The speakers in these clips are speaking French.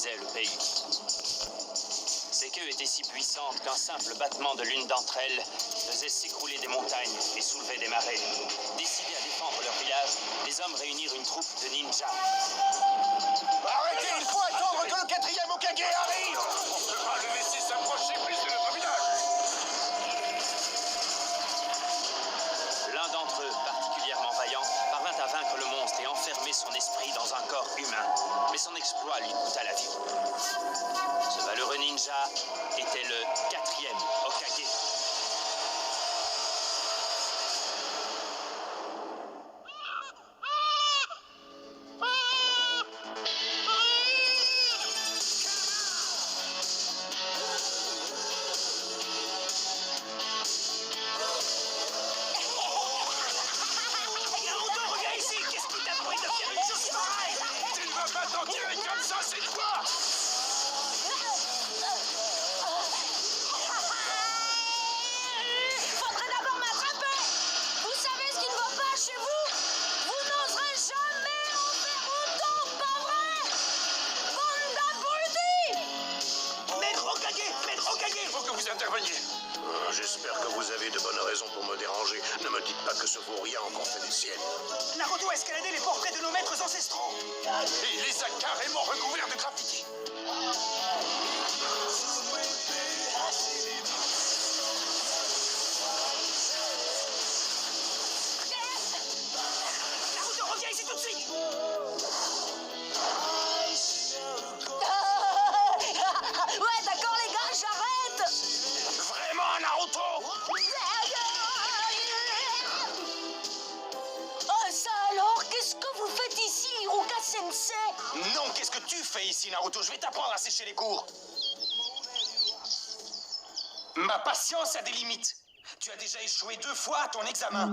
terrorisait le pays. Ces queues étaient si puissantes qu'un simple battement de l'une d'entre elles faisait s'écrouler des montagnes et soulevait des marées. Décidés à défendre leur village, les hommes réunirent une troupe de ninjas. Arrêtez, il faut attendre que le 4e Hokage arrive. On ne peut pas le laisser s'approcher plus de notre village. L'un d'entre eux, particulièrement vaillant, parvint à vaincre le monstre et enfermer son esprit dans un corps humain. Mais son exploit lui coûta la vie. Ce valeureux ninja était le 4e Hokage. T'en tirer comme ça, c'est quoi? Faudrait d'abord m'attraper. Vous savez ce qui ne va pas chez vous? Vous n'oserez jamais en faire autant, pas vrai? Bande d'abrutis! Maître Hokage, Il faut que vous interveniez. J'espère que vous avez de bonnes raisons pour me déranger. Ne me dites pas que ce vaurien a encore fait des siennes. Naruto a escaladé les portraits de nos maîtres ancestraux. Et il les a carrément recouverts de graffiti. Naruto, reviens ici tout de suite. Ouais, d'accord les gars, j'arrête. Vraiment, Naruto? Oh ça alors, qu'est-ce que vous faites ici, Iruka Sensei? Non, qu'est-ce que tu fais ici, Naruto? Je vais t'apprendre à sécher les cours. Ma patience a des limites. Tu as déjà échoué 2 fois à ton examen.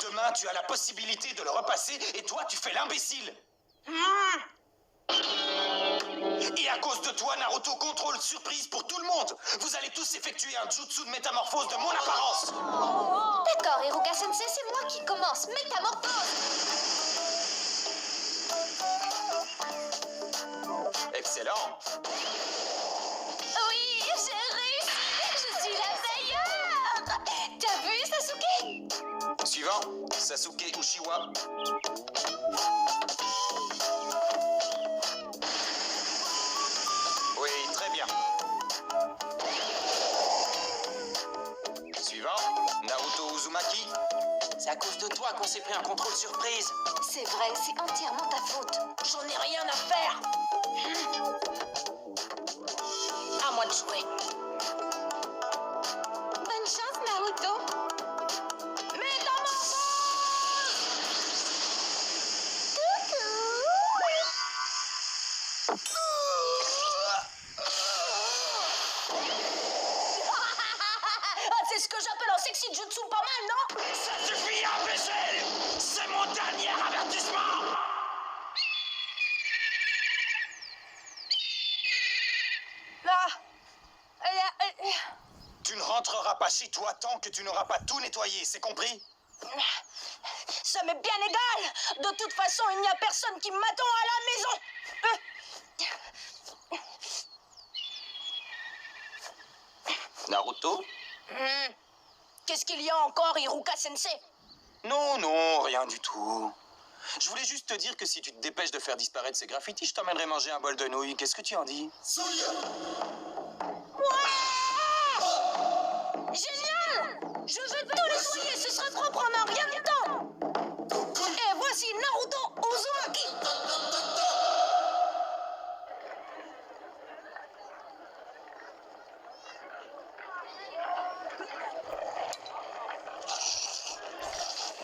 Demain, tu as la possibilité de le repasser et toi, tu fais l'imbécile. Et à cause de toi, Naruto, contrôle surprise pour tout le monde. Vous allez tous effectuer un jutsu de métamorphose de mon apparence. D'accord, Iruka Sensei, c'est moi qui commence. Métamorphose. Excellent. Oui, j'ai réussi. Je suis la meilleure. T'as vu, Sasuke? Suivant, Sasuke Uchiwa. Oui, très bien. Suivant, Naruto Uzumaki. C'est à cause de toi qu'on s'est pris un contrôle surprise. C'est vrai, c'est entièrement ta faute. J'en ai rien à faire. À moi de jouer. Bonne chance, Naruto. Métamorphose! C'est ce que j'appelle un sexy jutsu pas mal, non? Ça suffit, imbécile! C'est mon dernier avertissement! Tu ne rentreras pas chez toi tant que tu n'auras pas tout nettoyé, c'est compris? Ça m'est bien égal. De toute façon, il n'y a personne qui m'attend à la maison. Naruto? Qu'est-ce qu'il y a encore, Iruka Sensei? Non, non, rien du tout. Je voulais juste te dire que si tu te dépêches de faire disparaître ces graffitis, je t'emmènerai manger un bol de nouilles. Qu'est-ce que tu en dis? Génial! Je vais tout nettoyer, ce sera propre en un rien de temps. Et voici Naruto Uzumaki.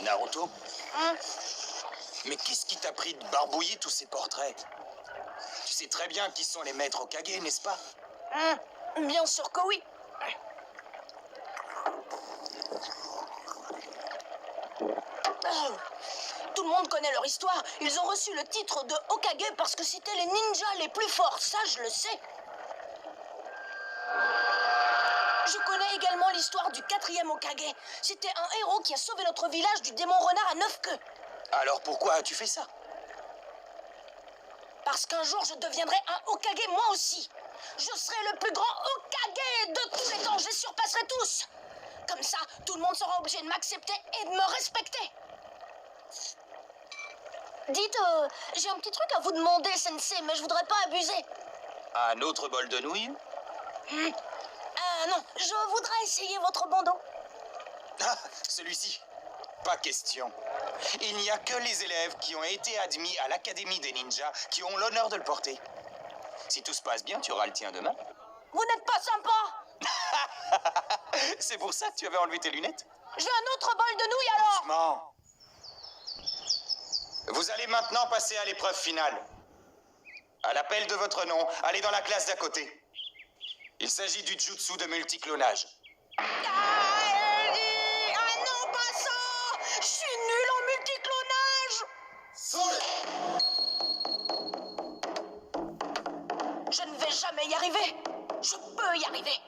Naruto? Mais qu'est-ce qui t'a pris de barbouiller tous ces portraits? Tu sais très bien qui sont les maîtres Hokage, n'est-ce pas? Bien sûr que oui. Tout le monde connaît leur histoire. Ils ont reçu le titre de Hokage parce que c'était les ninjas les plus forts. Ça, je le sais. Je connais également l'histoire du 4e Hokage. C'était un héros qui a sauvé notre village du démon renard à 9 queues. Alors pourquoi as-tu fait ça? Parce qu'un jour, je deviendrai un Hokage moi aussi. Je serai le plus grand Hokage de tous les temps. Je les surpasserai tous. Comme ça, tout le monde sera obligé de m'accepter et de me respecter. Dites, j'ai un petit truc à vous demander, Sensei, mais je voudrais pas abuser. Un autre bol de nouilles? Non, je voudrais essayer votre bandeau. Ah, celui-ci. Pas question. Il n'y a que les élèves qui ont été admis à l'Académie des ninjas qui ont l'honneur de le porter. Si tout se passe bien, tu auras le tien demain. Vous n'êtes pas sympa. C'est pour ça que tu avais enlevé tes lunettes? J'ai un autre bol de nouilles alors. Doucement. Vous allez maintenant passer à l'épreuve finale. À l'appel de votre nom, allez dans la classe d'à côté. Il s'agit du jutsu de multiclonage. Ah non, pas ça. Je suis nul en multiclonage. Je ne vais jamais y arriver. Je peux y arriver.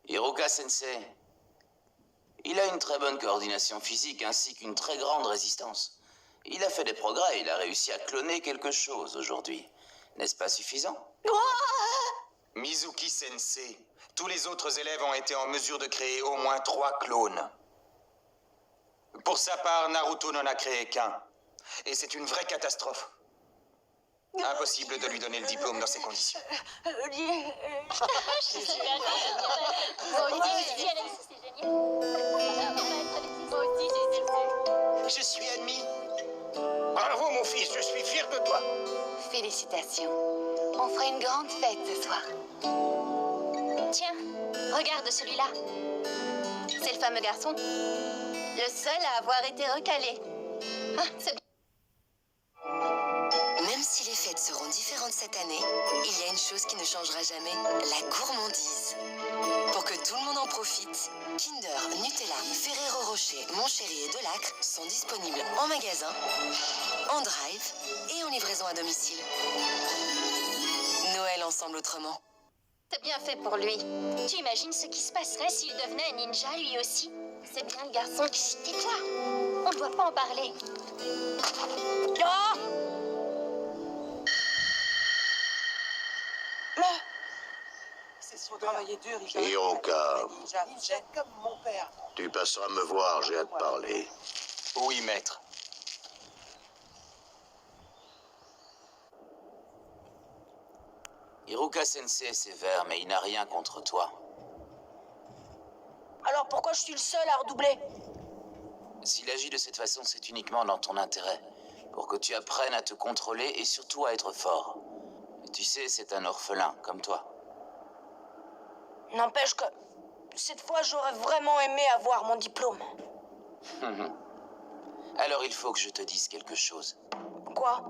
Hiruka Sensei, il a une très bonne coordination physique ainsi qu'une très grande résistance. Il a fait des progrès, il a réussi à cloner quelque chose aujourd'hui. N'est-ce pas suffisant? Mizuki Sensei, tous les autres élèves ont été en mesure de créer au moins 3 clones. Pour sa part, Naruto n'en a créé qu'un. Et c'est une vraie catastrophe. Impossible de lui donner le diplôme dans ces conditions. Je suis admis. Bravo, mon fils, je suis fier de toi. Félicitations. On fera une grande fête ce soir. Tiens, regarde celui-là. C'est le fameux garçon. Le seul à avoir été recalé. Ah, c'est... Même si les fêtes seront différentes cette année, il y a une chose qui ne changera jamais, la gourmandise. Pour que tout le monde en profite, Kinder, Nutella, Ferrero Rocher, Montchéri et Delacre sont disponibles en magasin, en drive et en livraison à domicile. Noël ensemble autrement. C'est bien fait pour lui. Tu imagines ce qui se passerait s'il devenait un ninja lui aussi? C'est bien le garçon. Chut, tais-toi. On ne doit pas en parler. Ah! Hiruka, tu passeras me voir, j'ai à te parler. Oui, maître. Hiruka Sensei est sévère, mais il n'a rien contre toi. Alors pourquoi je suis le seul à redoubler? S'il agit de cette façon, c'est uniquement dans ton intérêt. Pour que tu apprennes à te contrôler et surtout à être fort. Tu sais, c'est un orphelin, comme toi. N'empêche que cette fois, j'aurais vraiment aimé avoir mon diplôme. Alors il faut que je te dise quelque chose. Quoi?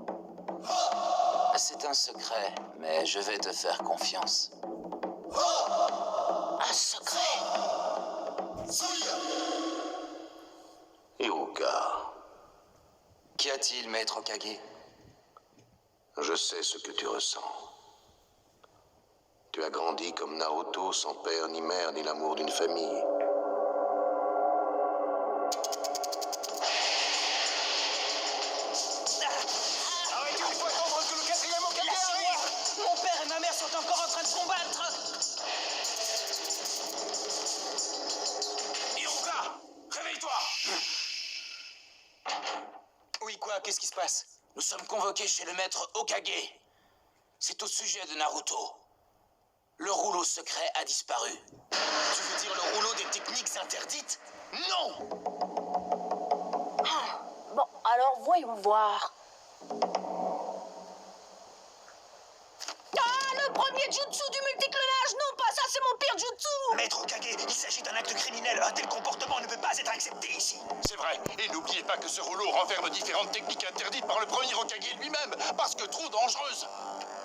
C'est un secret, mais je vais te faire confiance. Un secret? Hiruka, Qu'y a-t-il, maître Okage? je sais ce que tu ressens. Tu as grandi comme Naruto, sans père ni mère, ni l'amour d'une famille. Arrêtez une fois attendre que le 4e Hokage arrive! Mon père et ma mère sont encore en train de se combattre. Hiruka, réveille-toi! Oui, quoi? Qu'est-ce qui se passe? Nous sommes convoqués chez le maître Hokage. C'est au sujet de Naruto. Le rouleau secret a disparu. Tu veux dire le rouleau des techniques interdites? Non! Bon, alors voyons voir. Ah, le premier jutsu du multiclonage! Non, pas ça, c'est mon pire jutsu! Maître Okage, il s'agit d'un acte criminel. Un tel comportement ne peut pas être accepté ici. C'est vrai, et n'oubliez pas que ce rouleau renferme différentes techniques interdites par le premier Hokage lui-même, parce que trop dangereuses.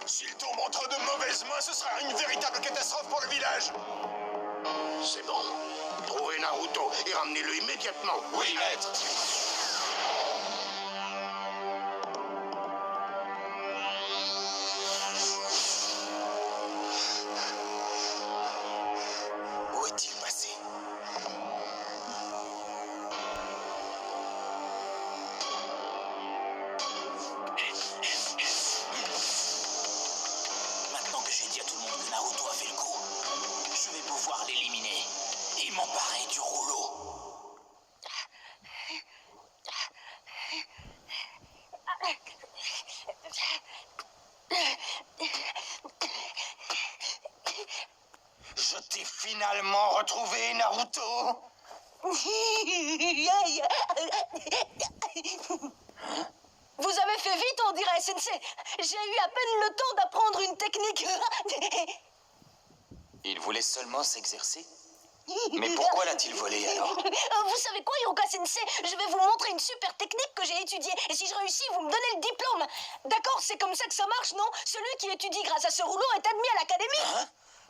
S'il tombe entre de mauvaises mains, ce sera une véritable catastrophe pour le village. C'est bon. Trouvez Naruto et ramenez-le immédiatement. Oui, maître. Je t'ai finalement retrouvé, Naruto. Vous avez fait vite, on dirait, Sensei. J'ai eu à peine le temps d'apprendre une technique. Il voulait seulement s'exercer. Mais pourquoi l'a-t-il volé alors? Vous savez quoi, Hiruka Sensei? Je vais vous montrer une super technique que j'ai étudiée. Et si je réussis, vous me donnez le diplôme. D'accord, c'est comme ça que ça marche, non? Celui qui étudie grâce à ce rouleau est admis à l'académie. Hein?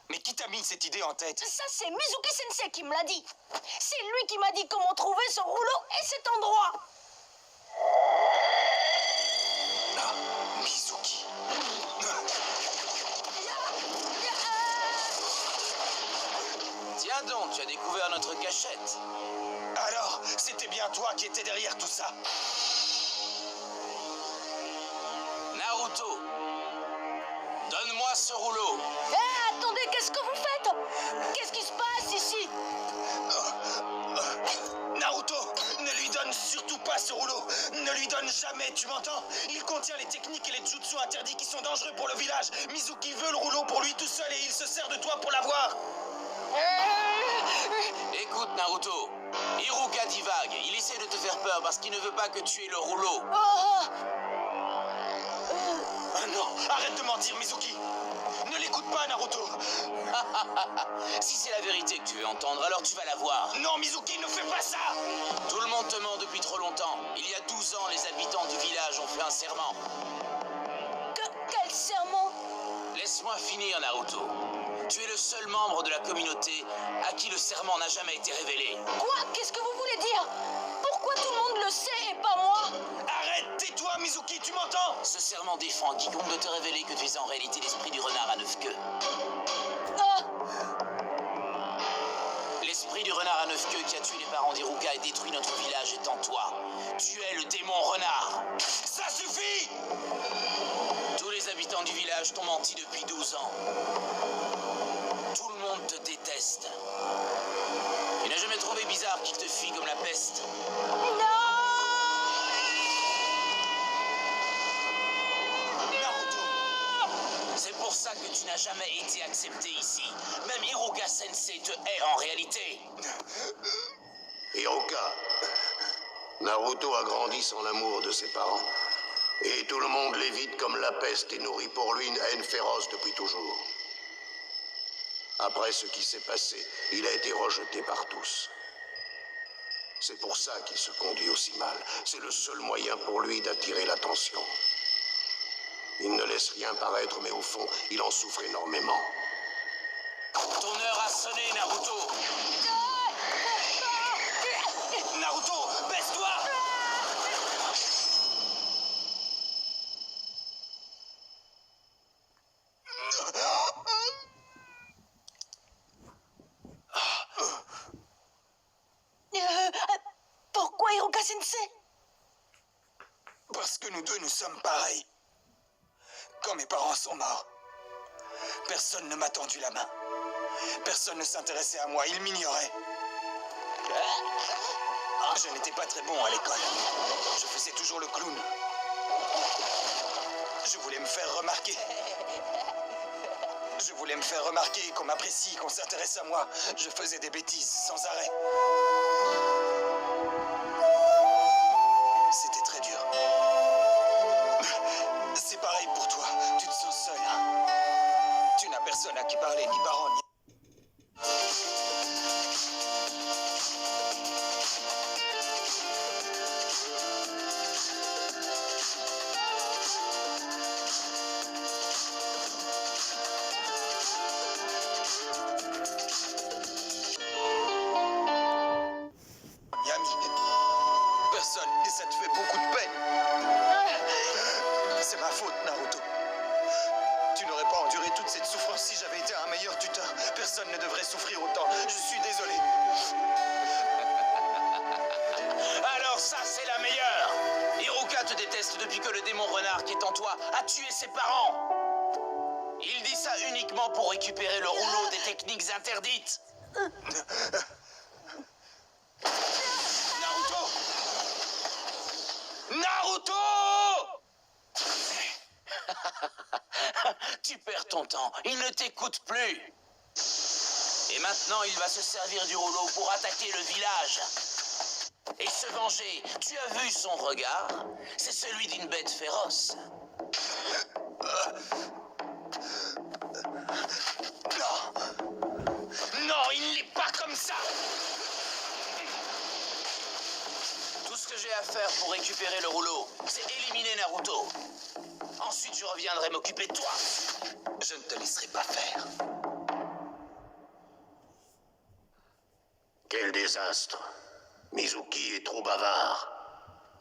Mais qui t'a mis cette idée en tête? Ça, c'est Mizuki Sensei qui me l'a dit. C'est lui qui m'a dit comment trouver ce rouleau et cet endroit. Ah, Mizuki. Tiens donc, tu as découvert notre cachette. Alors, c'était bien toi qui étais derrière tout ça? Naruto, donne-moi ce rouleau. Eh, attendez, qu'est-ce que vous faites? Qu'est-ce qui se passe ici? Naruto, ne lui donne surtout pas ce rouleau. Ne lui donne jamais, tu m'entends? Il contient les techniques et les jutsu interdits qui sont dangereux pour le village. Mizuki veut le rouleau pour lui tout seul et il se sert de toi pour l'avoir. Écoute, Naruto, Hiruka divague. Il essaie de te faire peur parce qu'il ne veut pas que tu aies le rouleau. Oh, Ah non, arrête de mentir, Mizuki. Ne l'écoute pas, Naruto. Si c'est la vérité que tu veux entendre, alors tu vas la voir. Non, Mizuki, ne fais pas ça. Tout le monde te ment depuis trop longtemps. Il y a 12 ans, les habitants du village ont fait un serment. quel serment? Laisse-moi finir, Naruto. Tu es le seul membre de la communauté à qui le serment n'a jamais été révélé. Quoi? Qu'est-ce que vous voulez dire? Pourquoi tout le monde le sait et pas moi? Arrête, tais-toi, Mizuki, tu m'entends? Ce serment défend quiconque de te révéler que tu es en réalité l'esprit du renard à 9 queues. Ah, L'esprit du renard à 9 queues qui a tué les parents d'Hiruka et détruit notre village est en toi. Tu es le démon renard. Ça suffit. Tous les habitants du village t'ont menti depuis 12 ans. Tout le monde te déteste. Tu n'as jamais trouvé bizarre qu'il te fuit comme la peste. C'est pour ça que tu n'as jamais été accepté ici. Même Hiruka Sensei te hait en réalité. Hiruka, Naruto a grandi sans l'amour de ses parents. Et tout le monde l'évite comme la peste et nourrit pour lui une haine féroce depuis toujours. Après ce qui s'est passé, il a été rejeté par tous. C'est pour ça qu'il se conduit aussi mal. C'est le seul moyen pour lui d'attirer l'attention. Il ne laisse rien paraître, mais au fond, il en souffre énormément. Ton heure a sonné, Naruto. Naruto, baisse-toi. Pourquoi Hiruka Sensei? Parce que nous deux, nous sommes pareils. Quand mes parents sont morts, personne ne m'a tendu la main. Personne ne s'intéressait à moi, ils m'ignoraient. Je n'étais pas très bon à l'école. Je faisais toujours le clown. Je voulais me faire remarquer. Je voulais me faire remarquer, qu'on m'apprécie, qu'on s'intéresse à moi. Je faisais des bêtises sans arrêt. C'était très dur. C'est pareil pour toi. Tu te sens seul. Tu n'as personne à qui parler, ni parents, ni... Personne, et ça te fait beaucoup de peine. C'est ma faute, Naruto. Tu n'aurais pas enduré toute cette souffrance si j'avais été un meilleur tuteur. Personne ne devrait souffrir autant. Je suis désolé. Alors ça, c'est la meilleure. Hiruka te déteste depuis que le démon renard qui est en toi a tué ses parents. Il dit ça uniquement pour récupérer le rouleau des techniques interdites. Naruto! Naruto! Tu perds ton temps. Il ne t'écoute plus. Maintenant, il va se servir du rouleau pour attaquer le village. Et se venger. Tu as vu son regard? C'est celui d'une bête féroce. Non! Non, il n'est pas comme ça! Tout ce que j'ai à faire pour récupérer le rouleau, c'est éliminer Naruto. Ensuite, je reviendrai m'occuper de toi. Je ne te laisserai pas faire. Quel désastre. Mizuki est trop bavard.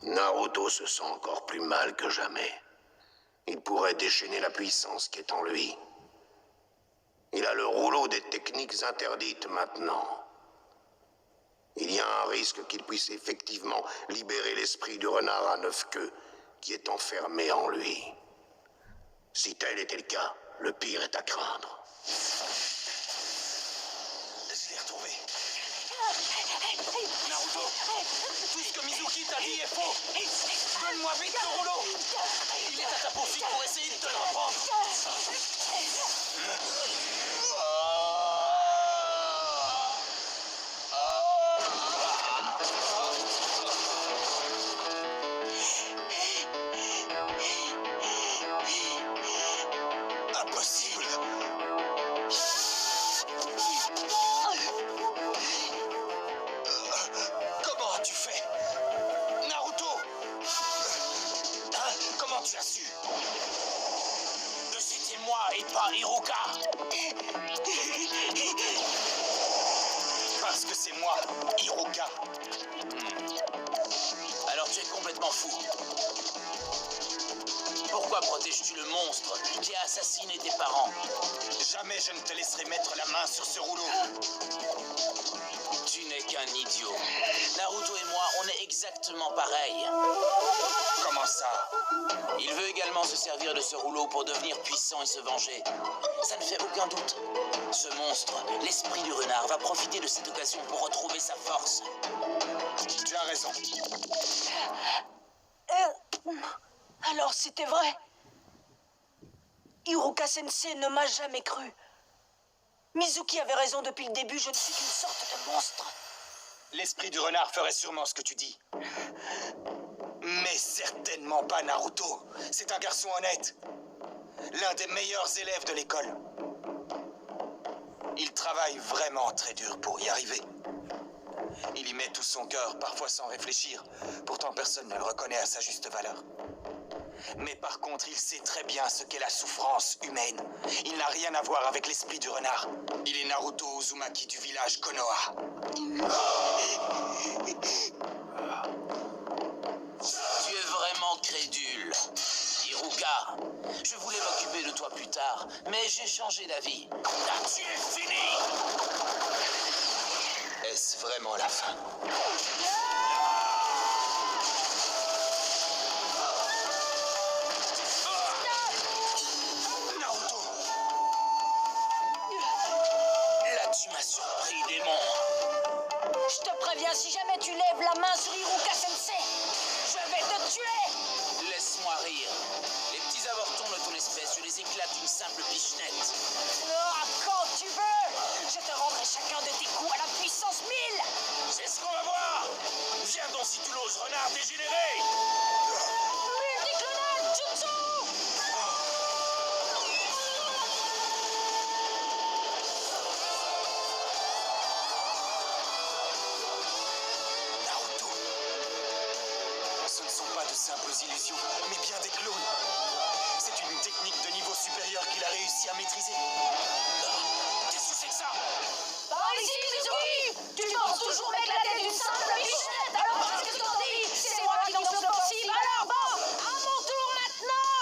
Naruto se sent encore plus mal que jamais. Il pourrait déchaîner la puissance qui est en lui. Il a le rouleau des techniques interdites maintenant. Il y a un risque qu'il puisse effectivement libérer l'esprit du renard à 9 queues qui est enfermé en lui. Si tel était le cas, le pire est à craindre. Je l'ai retrouvé. Naruto, tout ce que Mizuki t'a dit est faux. Donne-moi vite le rouleau. Il est à ta poursuite pour essayer de te le reprendre. Impossible. Comment as-tu fait? Naruto! Hein? Comment tu as su? Que c'était moi et pas Hiruka. Parce que c'est moi, Hiruka. Alors tu es complètement fou. Pourquoi protèges-tu le monstre qui a assassiné tes parents? Jamais je ne te laisserai mettre la main sur ce rouleau. Tu n'es qu'un idiot. Naruto et moi, on est exactement pareils. Comment ça? Il veut également se servir de ce rouleau pour devenir puissant et se venger. Ça ne fait aucun doute. Ce monstre, l'esprit du renard, va profiter de cette occasion pour retrouver sa force. Tu as raison. Alors c'était vrai. Hiruka Sensei ne m'a jamais cru. Mizuki avait raison depuis le début, je ne suis qu'une sorte de monstre. L'esprit du renard ferait sûrement ce que tu dis. Mais certainement pas Naruto. C'est un garçon honnête. L'un des meilleurs élèves de l'école. Il travaille vraiment très dur pour y arriver. Il y met tout son cœur, parfois sans réfléchir. Pourtant, personne ne le reconnaît à sa juste valeur. Mais par contre, il sait très bien ce qu'est la souffrance humaine. Il n'a rien à voir avec l'esprit du renard. Il est Naruto Uzumaki du village Konoha. Tu es vraiment crédule. Hiruka, je voulais m'occuper de toi plus tard, mais j'ai changé d'avis. Là-dessus est fini. Est-ce vraiment la fin? Naruto! Là, tu m'as surpris, démon. Je te préviens, si jamais tu lèves la main sur Hiruka Sensei, je vais te tuer. Laisse-moi rire. Les petits avortons de ton espèce, je les éclate d'une simple pichenette. Ah, quand tu veux. Je te rendrai chacun de tes coups à la puissance 1000. C'est ce qu'on va voir. Viens donc si tu l'oses, renard dégénéré. Multiclonal Jutsu. Naruto! Ce ne sont pas de simples illusions, mais bien des clones. C'est une technique de niveau supérieur qu'il a réussi à maîtriser. Qu'est-ce que c'est que ça? Par ici, Mizuki. Tu penses toujours m'éclater d'une simple bichette. Alors qu'est-ce que t'en dis? C'est moi qui lance l'offensive. Alors bon, à mon tour maintenant.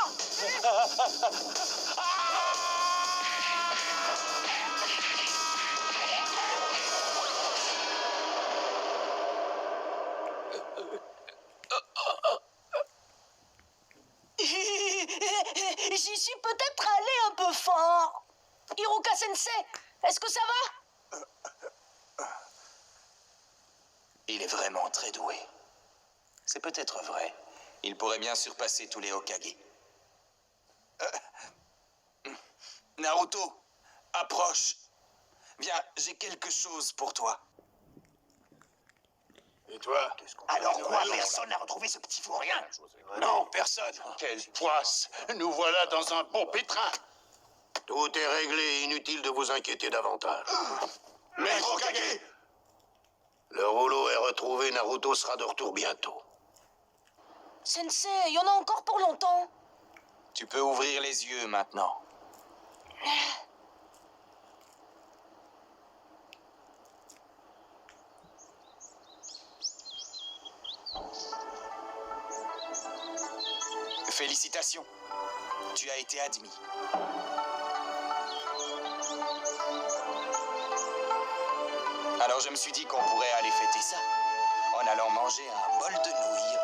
J'y suis peut-être allé un peu fort. Hiruka Sensei, est-ce que ça va? Il est vraiment très doué. C'est peut-être vrai. Il pourrait bien surpasser tous les Hokage. Naruto, approche. Viens, j'ai quelque chose pour toi. Et toi? Alors quoi, personne n'a retrouvé ce petit fou rien? Non, personne. Quelle poisse! Nous voilà dans un bon pétrin. Tout est réglé, inutile de vous inquiéter davantage. Maître Hokage! Le rouleau est retrouvé, Naruto sera de retour bientôt. Sensei, il y en a encore pour longtemps. Tu peux ouvrir les yeux maintenant. Félicitations. Tu as été admis. Alors je me suis dit qu'on pourrait aller fêter ça en allant manger un bol de nouilles